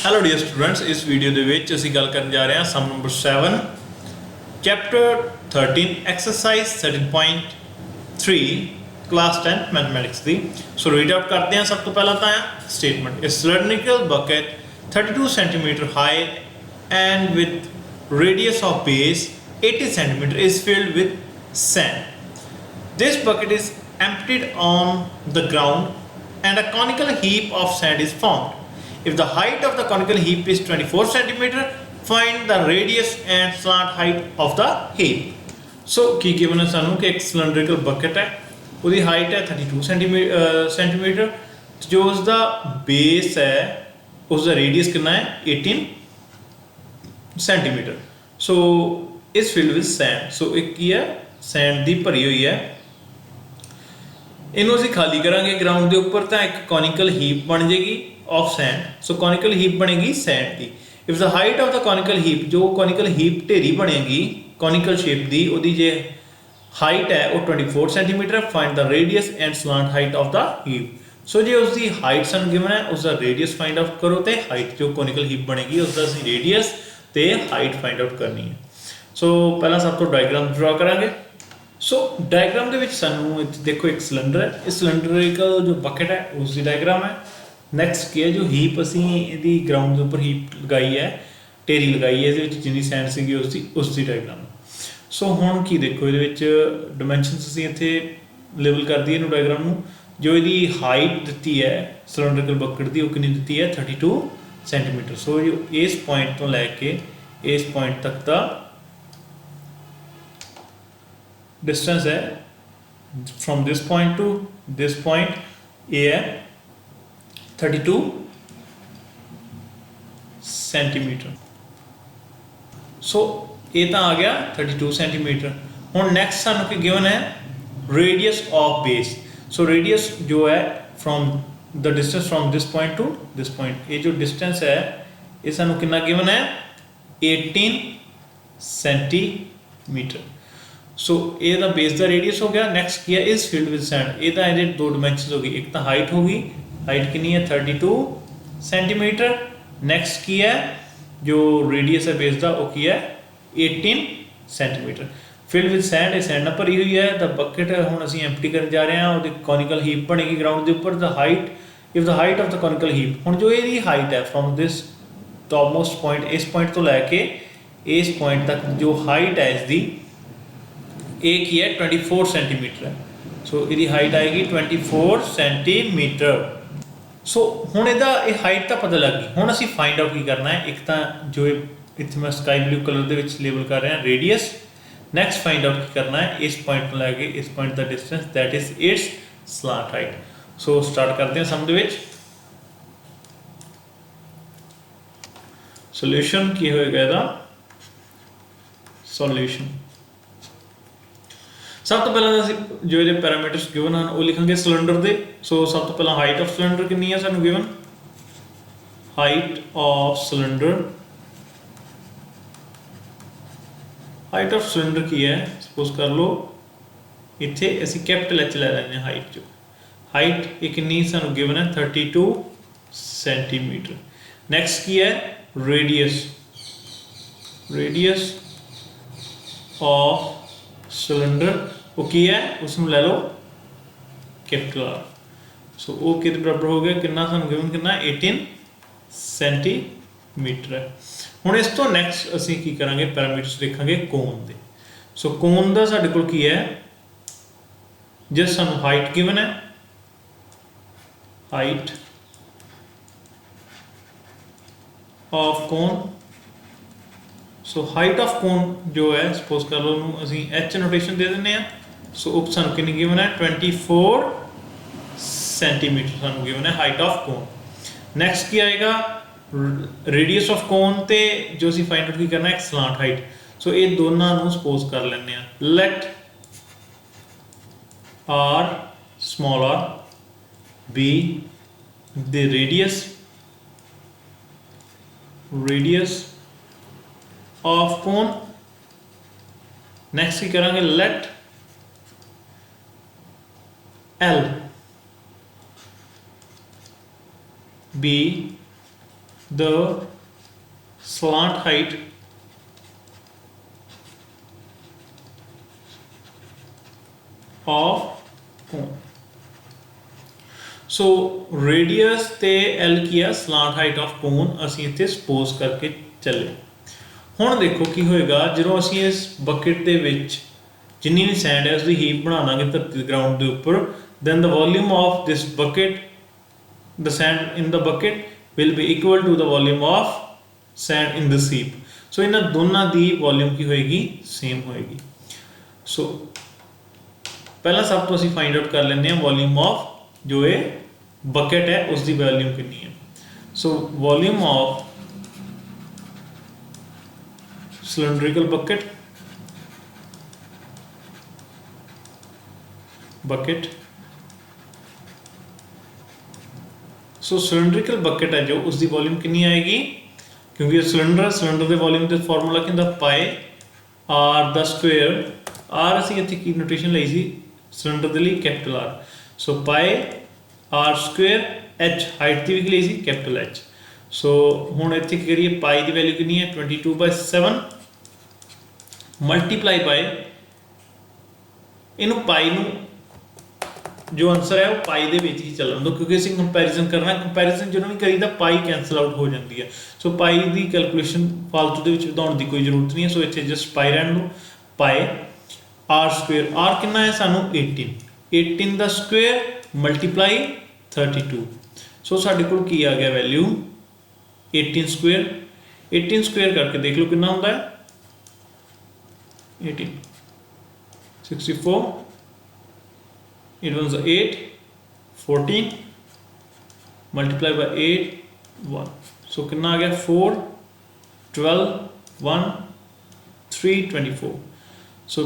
Hello dear students, इस video ਦੇ ਵਿੱਚ ਅਸੀਂ ਗੱਲ ਕਰਨ ਜਾ ਰਹੇ ਹਾਂ sum number 7 chapter 13 exercise 13.3 class 10 mathematics ਦੀ। ਸੋ ਰੀਡ ਆਊਟ ਕਰਦੇ ਹਾਂ। ਸਭ ਤੋਂ ਪਹਿਲਾਂ ਤਾਂ statement is cylindrical bucket 32 centimeter high and with radius of base 80 centimeter is filled with sand. This bucket is emptied on the ground and a conical heap of sand is formed. If the height of the conical heap is 24 centimeter, find the radius and slant height of the heap. So की given है सानू कि एक cylindrical bucket है, उसकी height है 32 centimeter, जो उसका base है उसका radius कितना है 18 centimeter. So is filled with sand. So एक की है sand दी भरी हुई है, इन्हों ਅਸੀਂ खाली करांगे ग्राउंड के उपर तो एक conical heap बन जाएगी of sand. So conical heap बनेगी sand की. If the height of the conical heap, जो conical heap ढेरी बनेगी conical shape दी, उदी जे height है वो 24 centimeter, find the radius and slant height of the heap. So जे उसकी height सन given है, उसका radius find out करो ते height जो conical heap बनेगी उसका ਅਸੀਂ radius ते height find out करनी है. So पहला सब तो diagram draw करांगे. सो डायग्राम ਦੇ ਵਿੱਚ ਸਾਨੂੰ ਇੱਥੇ ਦੇਖੋ ਇੱਕ ਸਿਲੰਡਰ ਹੈ, ਇਸ ਸਿਲੰਡਰੀਕਲ ਜੋ ਬਕਟ ਹੈ ਉਸ ਦੀ ਡਾਇਗਰਾਮ ਹੈ। ਨੈਕਸਟ ਕੀ ਹੈ, ਜੋ ਹੀਪ ਅਸੀਂ ਇਹਦੀ ਗਰਾਊਂਡ ਦੇ ਉੱਪਰ ਹੀਪ ਲਗਾਈ ਹੈ, ਢੇਰੀ ਲਗਾਈ ਹੈ, ਇਹਦੇ ਵਿੱਚ ਜਿੰਨੀ ਸੈਂਡ ਸੀਗੀ ਉਸ ਦੀ ਡਾਇਗਰਾਮ। ਸੋ ਹੁਣ ਕੀ ਦੇਖੋ ਇਹਦੇ ਵਿੱਚ ਡਾਈਮੈਂਸ਼ਨਸ ਅਸੀਂ ਇੱਥੇ ਲੈਵਲ ਕਰ ਦਈਏ ਇਹਨੂੰ ਡਾਇਗਰਾਮ ਨੂੰ। ਜੋ ਇਹਦੀ ਹਾਈਟ ਦਿੱਤੀ ਹੈ ਸਿਲੰਡਰੀਕਲ ਬਕਟ ਦੀ ਉਹ ਕਿੰਨੀ ਦਿੱਤੀ ਹੈ 32 ਸੈਂਟੀਮੀਟਰ। ਸੋ ਜੋ ਇਸ ਪੁਆਇੰਟ ਤੋਂ ਲੈ ਕੇ ਇਸ ਪੁਆਇੰਟ ਤੱਕ ਦਾ डिस्टेंस है from this point two this point ये है 32 सेंटीमीटर। सो ये तो आ गया 32 सेंटीमीटर। हुण नैक्सट सानू की गिवन है radius of base. So radius जो है from the distance from this point two this point, ये जो डिस्टेंस है ये सानू कितना गिवन है 18 सेंटीमीटर। सो ए दा बेस दा रेडियस हो गया। नैक्सट किया इज फिल्ड विद सैंड, ये ये दो डिमेंशनस हो गई, एक तो हाइट होगी, हाइट कितनी है 32 सेंटीमीटर। नैक्सट किया जो रेडियस है बेस दा वो किया 18 सेंटीमीटर। फिल्ड विद सैंड, ये सैंड नाल भरी हुई है। द बकेट हुण असीं एम्प्टी करन जा रहे हैं, ਉਹਦੀ कॉनिकल हीप बनेगी ग्राउंड के उपर। The height, if the height of the conical heap, हुण जो ਇਹਦੀ हाइट है फ्रॉम दिस टॉपमोस्ट पॉइंट, इस पॉइंट तो लैके इस पॉइंट तक जो हाइट है इसकी एक ही है 24 सेंटीमीटर है। सो इसकी हाइट आएगी 24 सेंटीमीटर। सो हुण इहदा ये हाइट तो पता लग गई। हुण असीं फाइंड आउट की करना है, एक तो जो इत्थे मैं स्काई ब्लू कलर दे विच लेबल कर रहा रेडियस। नैक्सट फाइंड आउट की करना है इस पॉइंट तो लैके इस पॉइंट का distance, that is it's slant height. So start करते हैं सम दे विच। सोल्यूशन की होएगा इहदा सॉल्यूशन। सब तो पहला ਅਸੀਂ जो ये पैरामीटर्स गिवन हैं वो लिखेंगे सिलेंडर दे। सो सब तो पहला हाइट ऑफ सिलेंडर कितनी है सानू given, height of cylinder, height of cylinder की है सपोज कर लो इत्थे ਅਸੀਂ कैपिटल एच ले लेने हाइट जो हाइट ये कितनी सानू गिवन है 32 सेंटीमीटर। नैक्सट की है रेडियस, रेडियस ऑफ सिलेंडर वो की है उसमें ले लो कैपिटल आर। सो वो कितने बराबर हो गया, कितना सानू गिवन कितना 18 सेंटीमीटर है। हुण इस तो नैक्सट असीं की करांगे पैरामीटर्स देखांगे कोण दे। सो कोण दा साडे कोल की है, जिस सानू हाइट गिवन है, हाइट ऑफ कोण। सो हाइट ऑफ कोण जो है सपोज कर लो असीं एच नोटेशन दे देने हैं। सो उप सानू कितनी गिवन है 24 सेंटीमीटर सानू गिवन है हाइट ऑफ कोण। नैक्सट की आएगा रेडियस ऑफ कोण ते जो असीं फाइंड आउट की करना है स्लांट हाइट। सो ये दोनों नू सपोज कर लेने हैं, let R small R be the radius of cone. Next की करेंगे let L be the slant height of cone। So radius ते एल की है slant height of cone ਅਸੀਂ ਇੱਥੇ ਸਪੋਜ਼ ਕਰਕੇ ਚੱਲੇ। ਹੁਣ ਦੇਖੋ ਕੀ ਹੋਏਗਾ ਜਦੋਂ ਅਸੀਂ ਇਸ ਬਕਟ ਦੇ ਵਿੱਚ ਜਿੰਨੀ ਵੀ ਸੈਂਡ ਹੈ ਉਸਦੀ ਹੀਪ ਬਣਾ ਦਾਂਗੇ ਧਰਤੀ ਦੇ ਗਰਾਊਂਡ ਦੇ ਉੱਪਰ, then the volume of this bucket, the sand in the bucket will be equal to the volume of sand in this heap। ਸੋ ਇਹਨਾਂ ਦੋਨਾਂ ਦੀ ਵੋਲਿਊਮ ਕੀ ਹੋਏਗੀ, ਸੇਮ ਹੋਏਗੀ। ਸੋ ਪਹਿਲਾਂ ਸਭ ਤੋਂ ਅਸੀਂ ਫਾਈਂਡ ਆਊਟ ਕਰ ਲੈਂਦੇ ਹਾਂ ਵੋਲਿਊਮ ਆਫ ਜੋ ਇਹ ਬਕਟ ਹੈ ਉਸ ਦੀ ਵੋਲਿਊਮ ਕਿੰਨੀ ਹੈ। So volume of cylindrical bucket so cylindrical bucket है जो उसकी वॉल्यूम कितनी आएगी, क्योंकि सिलेंडर के वॉल्यूम का फॉर्मूला कहता पाए आर द स्क्वेयर, आर असी इतने की नोटेशन लाई सी सिलेंडर के लिए कैपिटल आर, सो पाए आर स्क्वेयर एच हाइट की भी ली सी कैपिटल एच। सो हुण इत्थे की करिए पाई की वैल्यू कितनी है 22/7 मल्टीप्लाई बाय इनू पाई नू जो आंसर है वो पाई दे विच ही चलन दो, क्योंकि असीं कंपैरिजन करना, कंपैरिजन जो भी करीदा पाई कैंसल आउट हो जाती है। सो पाई की कैलकुलेशन फालतू के विधाउण की कोई जरूरत नहीं है। सो इत्थे जस्ट पाई रहन दो, पाए आर स्क्वेयर, आर कितना है सानू 18 द स्क्वेयर मल्टीप्लाई 32। सो साडे कोल की आ गया वैल्यू 18 स्क्वेयर करके देख लो कितना होंदा है 18 64 it was 8 14 multiply by 8 1, so कितना आ गया 4 12 1 324। सो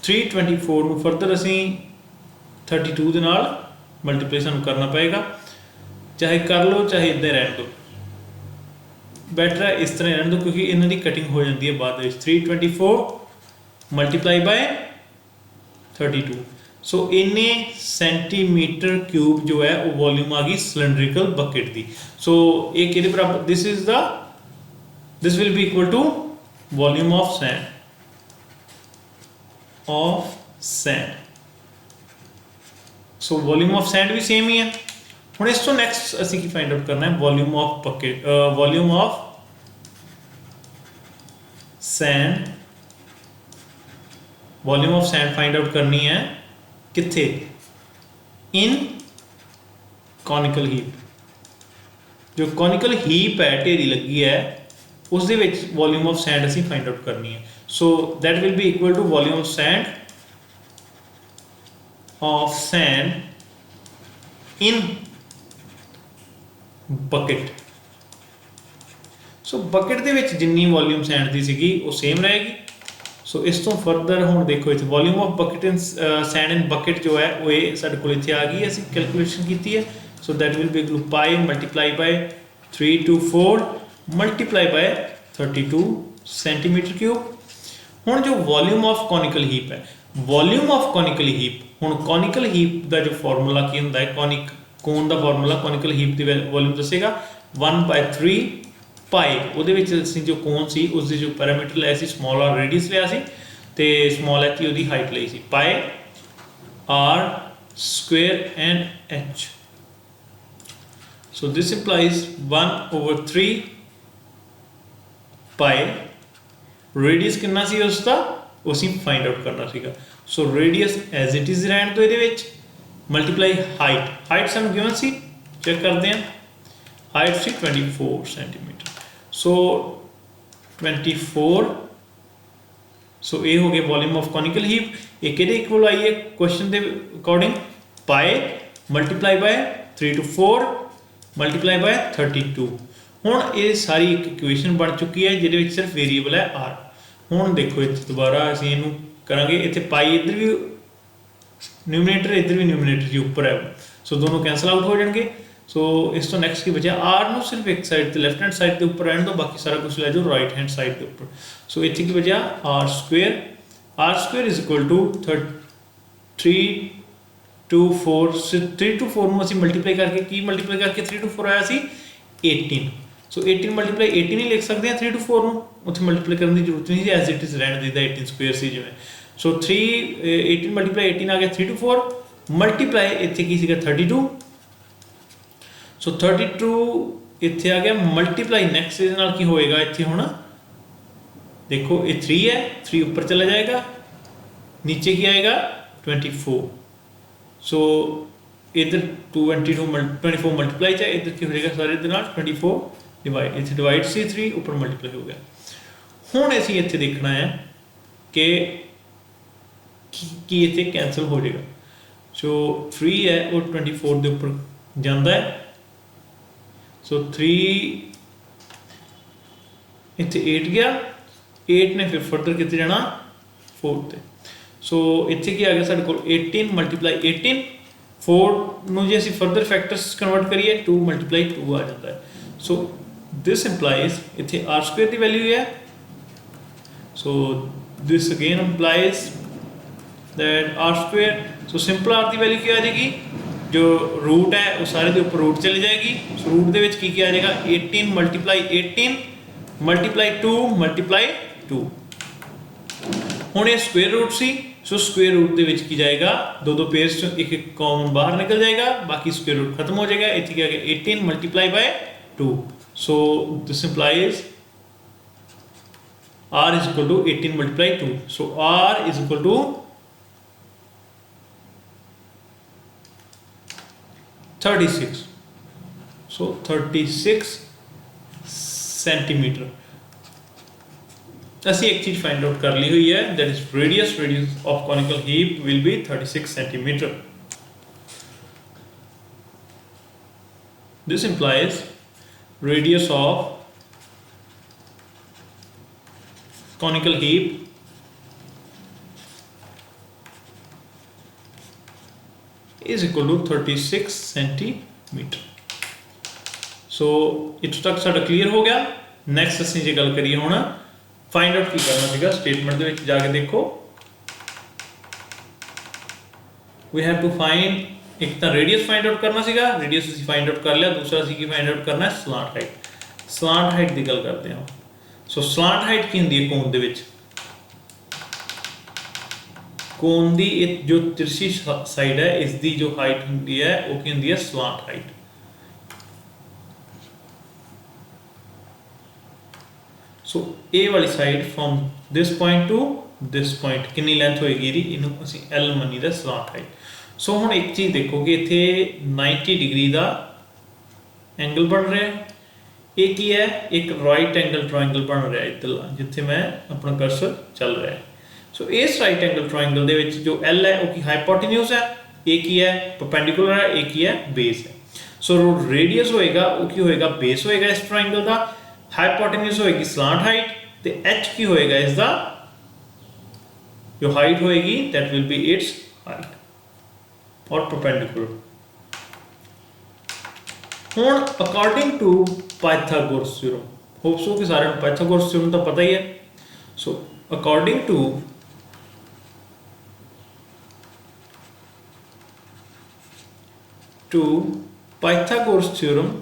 324 ਨੂੰ ਫਰਦਰ ਅਸੀਂ 32 ਦੇ ਨਾਲ ਮਲਟੀਪਲਾਈ ਸਾਨੂੰ ਕਰਨਾ ਪਏਗਾ, ਚਾਹੇ ਕਰ ਲਓ ਚਾਹੇ ਇਦਾਂ ਰਹਿਣ ਦਿਓ, ਬੈਟਰ ਹੈ ਇਸ ਤਰ੍ਹਾਂ ਰਹਿਣ ਦਿਓ ਕਿਉਂਕਿ ਇਹਨਾਂ ਦੀ ਕਟਿੰਗ ਹੋ ਜਾਂਦੀ ਹੈ ਬਾਅਦ ਵਿੱਚ। 324 ਮਲਟੀਪਲਾਈ ਬਾय 32, सो इन्ने सेंटीमीटर क्यूब जो है वो वॉल्यूम आ गई सिलेंड्रिकल बकेट दी। सो ये किहदे बराबर, this will be equal to volume of sand. So volume of sand भी सेम ही है। हुण इस तो नैक्सट असीं की फाइंड आउट करना है volume of bucket, volume of sand find out करनी है किथे, इन कॉनिकल हीप। जो कॉनिकल हीप है ढेरी लगी है उस दे विच वॉल्यूम ऑफ सैंड असीं फाइंड आउट करनी है। So that will be equal to volume of sand in bucket. So bucket दे विच जिन्नी वॉल्यूम सैंड दी सीगी वो सेम रहेगी। सो इस तो फरदर हुण देखो इत्थे volume of bucket in sand in bucket जो है वो ये साडे कोल इत्थे आ गई, असीं कैलकुलेशन कीती है। So that will be equal to pi multiply by 324 multiply by 32 centimetre cube. हुण जो वॉल्यूम ऑफ कॉनिकल हीप है, वॉल्यूम ऑफ कॉनिकल हीप, हुण कॉनिकल हीप का जो फॉर्मूला की हुंदा है, कोन का फॉर्मूला कॉनिकल हीप की वॉल्यूम दसेगा 1/3 पाई। ਉਹਦੇ ਵਿੱਚ ਅਸੀਂ ਜੋ ਕੋਨ ਸੀ ਉਸ ਦੀ ਜੋ ਪੈਰਾਮੀਟਰ ਲਿਆ ਸੀ ਸਮਾਲ ਆਰ ਰੇਡੀਅਸ ਲਿਆ ਸੀ ਤੇ ਸਮਾਲ ਐਚ ਉਹਦੀ ਹਾਈਟ ਲਈ ਸੀ, pi r square and H. So this implies 1/3 pi. Radius ਕਿੰਨਾ ਸੀ ਉਸ ਦਾ ਉਹ ਅਸੀਂ ਫਾਈਂਡ ਆਊਟ ਕਰਨਾ ਸੀਗਾ। ਸੋ ਰੇਡੀਅਸ ਐਜ਼ ਇਟ ਇਜ਼ ਰਹਿਣ ਤੋਂ ਇਹਦੇ ਵਿੱਚ ਮਲਟੀਪਲਾਈ ਹਾਈਟ ਸਾਨੂੰ ਗਿਵਨ ਸੀ, ਚੈੱਕ ਕਰਦੇ ਹਾਂ। हाइट सी 24 सेंटीमीटर। सो 24, सो ये हो गया वॉल्यूम ऑफ कॉनिकल हीप। ये किहदे इक्वल आई है क्वेश्चन के अकॉर्डिंग, पाए मल्टीप्लाई बाय 324 मल्टीप्लाई बाय 32। हुण ये सारी एक इक्वेशन बन चुकी है जिहदे विच सिर्फ वेरीएबल है आर। हुण देखो इत्थे दोबारा असीं इहनूं करांगे, इत्थे पाई इधर भी न्यूमिनेटर इधर भी न्यूमिनेटर जी उपर है, सो दोनों कैंसल आउट हो जाएंगे। सो इस तो नैक्सट की बजाय आर नूं सिर्फ एक साइड ते लेफ्ट हैंड साइड के उपर रहने दो, बाकी सारा कुछ लै जाओ राइट हैंड साइड के उपर। सो इत्थे की बजाय R square is equal to 324 नूं असीं मल्टीप्लाई करके की मल्टीप्लाई करके 324 आया सी 18। सो 18 मल्टीप्लाई 18 ही लिख सकते हैं 3 to 4 ਨੂੰ ਉੱਥੇ ਮਲਟੀਪਲਾਈ ਕਰਨ ਦੀ ਜ਼ਰੂਰਤ ਨਹੀਂ, ਐਜ਼ ਇਟ ਇਜ਼ ਰਹਿਣ ਦਿੱਤਾ 18 ਸਕੁਅਰ ਸੀ ਜਿਵੇਂ। ਸੋ 18 ਮਲਟੀਪਲਾਈ 18 ਆ ਗਿਆ 3 to 4 ਮਲਟੀਪਲਾਈ ਇੱਥੇ ਕੀ ਸੀਗਾ 32। ਸੋ 32 ਇੱਥੇ ਆ ਗਿਆ ਮਲਟੀਪਲਾਈ ਨੈਕਸਟ ਇਹਦੇ ਨਾਲ ਕੀ ਹੋਏਗਾ ਇੱਥੇ ਹੁਣ ਦੇਖੋ ਇਹ 3 है 3 ऊपर चला जाएगा नीचे की आएगा 24। सो इधर 24 मल्टीप्लाई चाहे इधर की हो जाएगा सारे दे नाल 24 डिवाइड इथे डिवाइड सी 3 ऊपर मल्टीप्लाई हो गया। हुण असीं इत्थे देखना है कि की इत्थे कैंसल हो जाएगा। सो 3 है वो 24 दे ऊपर जांदा है। सो 3 इत्थे 8 गया 8 ने फिर फर्दर कितने जाना 4 ते। सो इत्थे की आ गया साडे कोल 18 मल्टीप्लाई 18 4 ਨੂੰ ਜੇ ਅਸੀਂ ਫਰਦਰ ਫੈਕਟਰਸ ਕਨਵਰਟ ਕਰੀਏ 2 ਮਲਟੀਪਲਾਈ 2 ਆ ਜਾਂਦਾ ਹੈ। ਸੋ ਦਿਸ ਇੰਪਲਾਈਜ਼ ਇੱਥੇ r ਸਕੁਅਰ ਦੀ ਵੈਲਿਊ ਹੈ। So this again implies that r square. So simple r ਦੀ ਵੈਲਿਊ ਕੀ ਆ ਜਾਏਗੀ ਜੋ रूट है वो सारे के ऊपर रूट चली जाएगी। सो रूट ਦੇ ਵਿੱਚ ਕੀ ਆ ਜਾਏਗਾ 18 ਮਲਟੀਪਲਾਈ 18 ਮਲਟੀਪਲਾਈ 2 ਮਲਟੀਪਲਾਈ 2। ਹੁਣ ਇਹ ਸਕੁਅਰ रूट सी। सो स्क्वेयर रूट ਦੇ ਵਿੱਚ ਕੀ ਜਾਏਗਾ दो दो पेयर्स ਚੋਂ एक एक कॉमन बाहर निकल जाएगा बाकी स्क्वायर रूट खत्म हो जाएगा। ਇੱਥੇ ਕੀ ਆ ਗਿਆ 18 multiply by 2। So this implies r is equal to 18 multiply 2। so r is equal to 36। so 36 centimetre. ਅਸੀਂ एक चीज फाइंड आउट कर ली हुई है that is radius of conical heap will be 36 centimetre. This implies radius of conical heap is equal to 36 centimetre. So इत्थों तक साडा क्लीयर हो गया। नैक्सट ਅਸੀਂ ਜੇ ਗੱਲ ਕਰੀਏ ਹੁਣ फाइंड आउट की करना सीगा स्टेटमेंट दे विच जाके देखो वी हैव टू फाइंड एक तो रेडियस फाइंड आउट करना सीगा रेडियस ਅਸੀਂ फाइंड आउट कर लिया। दूसरा सी की फाइंड आउट करना है स्लांट हाइट। स्लांट हाइट ਦੀ ਗੱਲ ਕਰਦੇ ਹਾਂ। सो स्लांट हाइट ਕੀ ਹੁੰਦੀ ਹੈ ਕੋਨ ਦੇ ਵਿੱਚ ਕੋਨ ਦੀ ਇਹ ਜੋ ਤਿਰਛੀ ਸਾਈਡ ਹੈ ਇਸ ਦੀ ਜੋ ਹਾਈਟ ਹੁੰਦੀ ਹੈ ਉਹ ਕੀ ਹੁੰਦੀ ਹੈ स्लांट हाइट। सो ए वाली side from this point two this point कितनी लेंथ होएगी ਇਹਦੀ ਇਹਨੂੰ ਅਸੀਂ L ਮੰਨੀ ਦਾ स्लांट हाइट। सो ਹੁਣ ਇੱਕ ਚੀਜ਼ ਦੇਖੋ ਕਿ ਇੱਥੇ 90 ਡਿਗਰੀ ਦਾ ਐਂਗਲ ਬਣ ਰਿਹਾ ਹੈ। ਇਹ ਕੀ ਹੈ ਇੱਕ ਰਾਈਟ ਐਂਗਲ ਟ੍ਰਾਇੰਗਲ ਬਣ ਰਿਹਾ ਇੱਧਰਲਾ ਜਿੱਥੇ ਮੈਂ ਆਪਣਾ ਕਰਸਰ ਚੱਲ ਰਿਹਾ ਹੈ। ਸੋ ਇਸ ਰਾਈਟ ਐਂਗਲ ਟ੍ਰਾਇੰਗਲ ਦੇ ਵਿੱਚ ਜੋ L ਹੈ ਉਹ ਕੀ ਹਾਈਪੋਟੇਨਿਊਜ਼ ਹੈ ਇਹ ਕੀ ਹੈ ਪਰਪੈਂਡੀਕੂਲਰ ਹੈ ਇਹ ਕੀ ਹੈ ਬੇਸ ਹੈ। ਸੋ रेडियस ਹੋਏਗਾ ਉਹ ਕੀ ਹੋਏਗਾ ਬੇਸ ਹੋਏਗਾ ਇਸ ਟ੍ਰਾਇੰਗਲ ਦਾ। हाइपोटेन्यूज होएगी स्लांट हाइट ते h की होएगा इसका जो हाइट होएगी that will be its height और परपेंडिकुलर। हुन according to Pythagoras theorem hope so कि सारे पाइथागोरस थ्योरम तो पता ही है। So according to Pythagoras theorem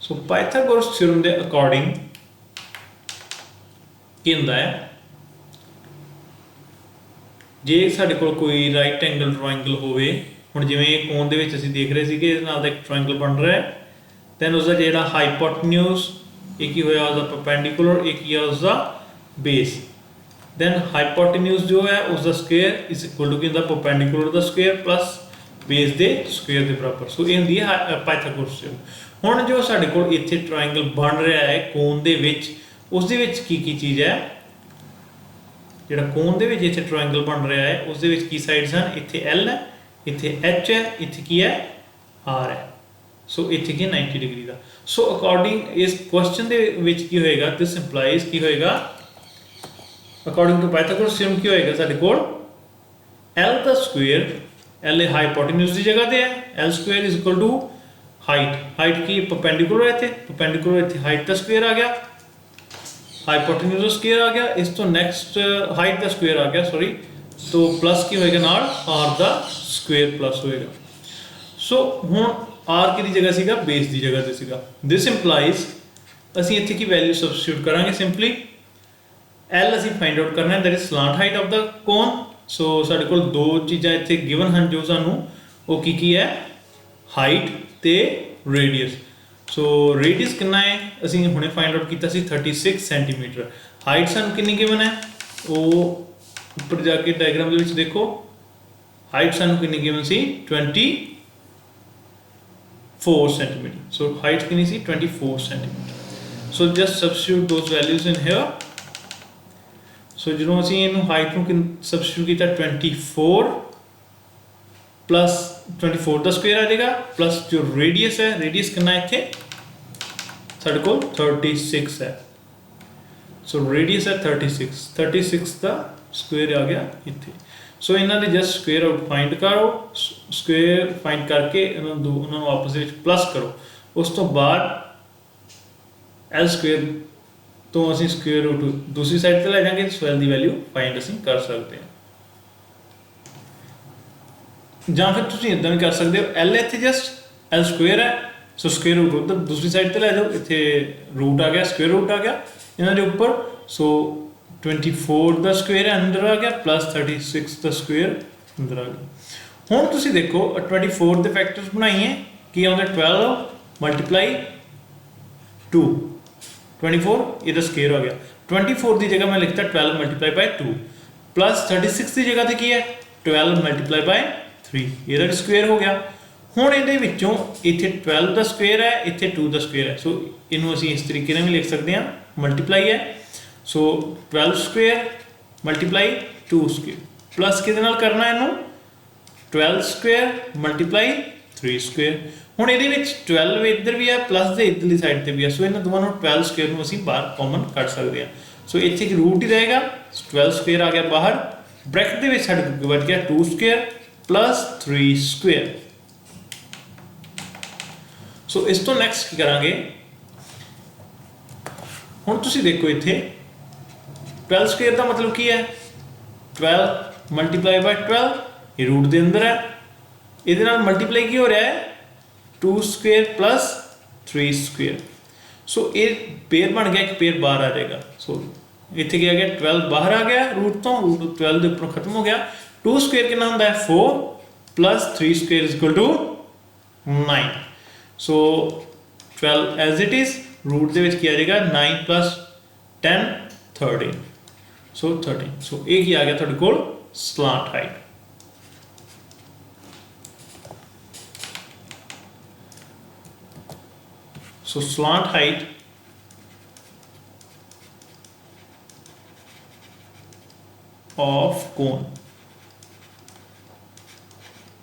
so Pythagoras theorem के अकॉर्डिंग की हुंदा है जे साडे कोल कोई राइट एंगल ट्रायंगल होवे हुण जिवें कोन दे विच असीं देख रहे सीगे इस नाल दा एक ट्रायंगल बन रहा है दैन उसका जिहड़ा हाइपोटेन्यूज एक ही होया उसका परपेंडिकुलर एक ही है उसका बेस। दैन हाइपोटेन्यूज जो है उसका स्क्वायर इज इक्वल टू की हुंदा परपेंडिकुलर दा स्क्वायर प्लस बेस दे स्क्वायर दे बराबर। सो ये हुंदी है पाइथागोरस थ्योरम। ਹੁਣ ਜੋ ਸਾਡੇ ਕੋਲ ਇੱਥੇ ਟ੍ਰਾਇੰਗਲ ਬਣ ਰਿਹਾ ਹੈ ਕੋਨ ਦੇ ਵਿੱਚ ਉਸ ਦੇ ਵਿੱਚ ਕੀ ਚੀਜ਼ ਹੈ ਜਿਹੜਾ ਕੋਨ ਦੇ ਵਿੱਚ ਇੱਥੇ ਟ੍ਰਾਇੰਗਲ ਬਣ ਰਿਹਾ ਹੈ ਉਸ ਦੇ ਵਿੱਚ ਕੀ ਸਾਈਡਸ ਹਨ ਇੱਥੇ L ਹੈ ਇੱਥੇ H ਹੈ ਇੱਥੇ ਕੀ ਹੈ R ਹੈ। ਸੋ ਇੱਥੇ ਕੀ 90 ਡਿਗਰੀ ਦਾ। ਸੋ ਅਕੋਰਡਿੰਗ ਇਸ ਕੁਐਸਚਨ ਦੇ ਵਿੱਚ ਕੀ ਹੋਏਗਾ ਦਿਸ ਇੰਪਲਾਈਜ਼ ਕੀ ਹੋਏਗਾ ਅਕੋਰਡਿੰਗ ਟੂ ਪਾਈਥਾਗੋਰਸ ਥਿਊਰਮ ਕੀ ਹੋਏਗਾ ਸਾਡੇ ਕੋਲ L ਦਾ ਸਕੁਅਰ L ਹਾਈਪੋਟੇਨਿਊਜ਼ ਦੀ ਜਗ੍ਹਾ ਤੇ ਹੈ L square is equal to height की परपेंडिकुलर है परपेंडिकुलर इतने हाइट का स्क्वायर आ गया हाइपोटेन्यूज का स्क्वायर आ गया इस तो नैक्सट हाइट का स्क्वायर आ गया सॉरी तो प्लस की होएगा नाल आर दा स्क्वेयर प्लस होएगा। सो हुण आर की जगह सीगा बेस की जगह ते सीगा। दिस इंप्लाइज ਅਸੀਂ ਇੱਥੇ ਕੀ ਵੈਲਿਊ ਸਬਸਟੀਟਿਊਟ ਕਰਾਂਗੇ ਸਿੰਪਲੀ L ਅਸੀਂ ਫਾਈਂਡ ਆਊਟ ਕਰਨਾ ਹੈ, दैट इज ਸਲਾਂਟ ਹਾਈਟ ਆਫ ਦਾ ਕੋਨ। ਸੋ ਸਾਡੇ ਕੋਲ ਦੋ ਚੀਜ਼ਾਂ ਇੱਥੇ ਗਿਵਨ ਹਨ ਜੋ ਸਾਨੂੰ ਉਹ ਕੀ ਹੈ ਹਾਈਟ ਤੇ ਰੇਡੀਅਸ। ਸੋ ਰੇਡੀਅਸ ਕਿੰਨਾ ਹੈ ਅਸੀਂ ਹੁਣੇ ਫਾਈਂਡ ਆਊਟ ਕੀਤਾ ਸੀ 36 ਸੈਂਟੀਮੀਟਰ। ਹਾਈਟ ਸਾਨੂੰ ਕਿੰਨੀ ਗਿਵਨ ਹੈ ਉਹ ਉੱਪਰ ਜਾ ਕੇ ਡਾਇਗਰਾਮ ਦੇ ਵਿੱਚ ਦੇਖੋ, ਹਾਈਟ ਸਾਨੂੰ ਕਿੰਨੀ ਗਿਵਨ ਸੀ 24 centimeter। so height कितनी सी 24 centimeter। so just substitute those values in here। so ਜਦੋਂ ਅਸੀਂ ਇਹਨੂੰ height ਨੂੰ substitute ਕੀਤਾ 24 plus 24 ਦਾ ਸਕੁਅਰ ਆ ਜਾਏਗਾ plus ਜੋ radius ਹੈ radius ਕਿੰਨਾ ਇੱਥੇ ਸਾਡੇ ਕੋਲ 36 ਹੈ। so radius ਹੈ 36 ਦਾ ਸਕੁਅਰ ਆ ਗਿਆ ਇੱਥੇ। ਸੋ ਇਹਨਾਂ ਦੇ ਜਸਟ ਸਕੁਅਰ ਆਊਟ ਫਾਈਂਡ ਕਰੋ, ਸਕੁਅਰ ਫਾਈਂਡ ਕਰਕੇ ਇਹਨਾਂ ਨੂੰ ਆਪਸ ਵਿੱਚ ਪਲੱਸ ਕਰੋ। ਉਸ ਤੋਂ ਬਾਅਦ L ਸਕੁਅਰ ਤੋਂ ਅਸੀਂ ਸਕੁਅਰ ਰੂਟ ਦੂਸਰੀ ਸਾਈਡ ਤੇ ਲੈ ਜਾਵਾਂਗੇ, ਸੋ L ਦੀ ਵੈਲਿਊ ਫਾਈਂਡ ਅਸੀਂ ਕਰ ਸਕਦੇ ਹਾਂ। ਜਾਂ ਫਿਰ ਤੁਸੀਂ ਇਦਾਂ ਵੀ ਕਰ ਸਕਦੇ ਹੋ, L ਇੱਥੇ ਜਸਟ L ਸਕੁਅਰ ਹੈ, ਸੋ ਸਕੁਅਰ ਰੂਟ ਉਧਰ ਦੂਸਰੀ ਸਾਈਡ ਤੇ ਲੈ ਜਾਓ, ਇੱਥੇ ਰੂਟ ਆ ਗਿਆ ਸਕੁਅਰ ਰੂਟ ਆ ਗਿਆ ਇਹਨਾਂ ਦੇ ਉੱਪਰ। ਸੋ 24 ਦਾ ਸਕੁਅਰ ਅੰਦਰ ਆ ਗਿਆ ਪਲੱਸ 36 ਦਾ ਸਕੁਅਰ ਅੰਦਰ ਆ ਗਿਆ। ਹੁਣ ਤੁਸੀਂ ਦੇਖੋ 24 ਦੇ ਫੈਕਟਰਸ ਬਣਾਈਏ ਕੀ ਆਉਂਦਾ 12 ਮਲਟੀਪਲਾਈ 2 24 ਇਹਦਾ ਸਕੁਅਰ ਆ ਗਿਆ। 24 ਦੀ ਜਗ੍ਹਾ ਮੈਂ ਲਿਖਤਾ 12 ਮਲਟੀਪਲਾਈ ਬਾਈ 2 ਪਲੱਸ 36 ਦੀ ਜਗ੍ਹਾ ਤੇ ਕੀ ਹੈ 12 ਮਲਟੀਪਲਾਈ ਬਾਈ 3 ਇਹਦਾ ਸਕੁਅਰ ਹੋ ਗਿਆ। ਹੁਣ ਇਹਦੇ ਵਿੱਚੋਂ ਇੱਥੇ 12 ਦਾ ਸਕੁਅਰ ਹੈ ਇੱਥੇ 2 ਦਾ ਸਕੁਅਰ ਹੈ, ਸੋ ਇਹਨੂੰ ਅਸੀਂ ਇਸ ਤਰੀਕੇ ਨਾਲ ਵੀ ਲਿਖ ਸਕਦੇ ਹਾਂ ਮਲਟੀਪਲਾਈ ਹੈ। सो 12 स्क्वायर मल्टीप्लाई 2 स्क्वायर प्लस कि करना इनू 12 स्क्वायर मल्टीप्लाई 3 स्क्वायर। हुण इहदे विच 12 इधर भी है प्लस दे इधरली साइड ते भी है, सो इन्हां दोवां नूं 12 स्क्वायर नूं असीं बाहर कॉमन कढ सकदे हां। सो इत्थे एक रूट ही रहेगा 12 स्क्वायर आ गया बाहर, ब्रैकेट दे विच साडे कोल बच गया 2 स्क्वायर प्लस 3 स्क्वायर। सो इस तो नैक्सट की करांगे हुण तुसीं देखो इत्थे 12 स्क्वायर का मतलब की है 12 मल्टीप्लाई बाय 12 ये रूट के अंदर है, ये मल्टीप्लाई की हो रहा है 2 स्क्वायर प्लस 3 स्क्वायर। सो ये पेयर बन गया, एक पेयर बाहर आ जाएगा। सो इतने क्या गया 12 बाहर आ गया रूट तो, रूट 12 के ऊपर खत्म हो गया। 2 स्क्वायर कितना होता है 4 plus 3 square is equal to 9। So 12 as it is root के किया जाएगा 9 प्लस 10 13। सो 13। सो एक ही आ गया थोड़े कोल slant height. So slant height of cone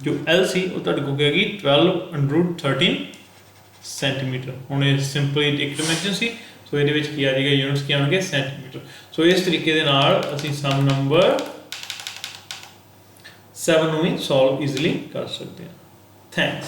जो L सी वो तुहाडे कोल गई 12√13 सेंटीमीटर। हुण ये सिंपली एक डायमेंशन सी, सो ये की आ जाएगा यूनिट्स की आएंगे सेंटीमीटर। सो इस तरीके दे नाल असीं सम नंबर 7 नूं भी सॉल्व ईजिली कर सकते हैं। थैंक्स।